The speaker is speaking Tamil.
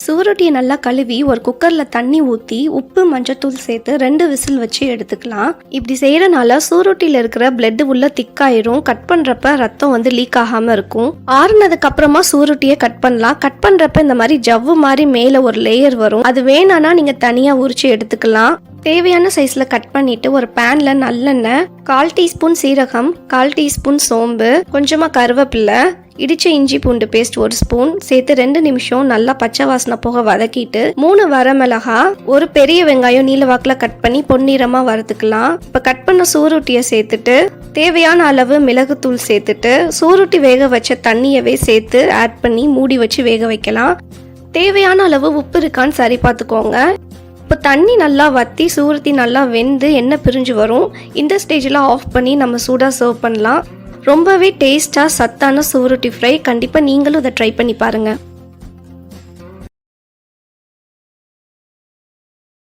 சுவரொட்டியை நல்லா கழுவி ஒரு குக்கரில் தண்ணி ஊற்றி உப்பு மஞ்சத்தூள் சேர்த்து 2 விசில் வச்சு எடுத்துக்கலாம். இப்படி செய்கிறனால சுவரொட்டியில் இருக்கிற பிளட் உள்ள திக்காயிரும். கட் பண்ணுறப்ப ரத்தம் லீக் ஆகாமல் இருக்கும். ஆறுனதுக்கு அப்புறமா சுவரொட்டியை கட் பண்ணலாம். கட் பண்ணுறப்ப இந்த மாதிரி ஜவ்வு மாதிரி மேலே ஒரு லேயர் வரும். அது வேணான்னா நீங்கள் தனியாக உரிச்சு எடுத்துக்கலாம். தேவையான சைஸில் கட் பண்ணிட்டு ஒரு பேனில் நல்லெண்ணெய், 1/4 டீஸ்பூன் சீரகம், 1/4 டீஸ்பூன் சோம்பு, கொஞ்சமாக கருவேப்பிலை, இடிச்ச இஞ்சி பூண்டு பேஸ்ட் 1 ஸ்பூன் சேர்த்து 2 நிமிஷம் நல்லா பச்சை வாசனை போக வதக்கிட்டு 3 வரமிளகா, ஒரு பெரிய வெங்காயம் நீல வாக்கில் கட் பண்ணி பொன்னிறமா வறுத்துக்கலாம். இப்போ கட் பண்ண சூரொட்டியை சேர்த்துட்டு தேவையான அளவு மிளகுத்தூள் சேர்த்துட்டு சூரொட்டி வேக வச்ச தண்ணியவே சேர்த்து ஆட் பண்ணி மூடி வச்சு வேக வைக்கலாம். தேவையான அளவு உப்பு இருக்கான்னு சரி பார்த்துக்கோங்க. இப்போ தண்ணி நல்லா வற்றி சூரொட்டி நல்லா வெந்து எண்ணெய் பிரிஞ்சு வரும். இந்த ஸ்டேஜில் ஆஃப் பண்ணி நம்ம சூடாக சர்வ் பண்ணலாம். ரொம்பவே டேஸ்டாக சத்தான சுவரொட்டி ஃப்ரை. கண்டிப்பாக நீங்களும் இதை ட்ரை பண்ணி பாருங்கள்.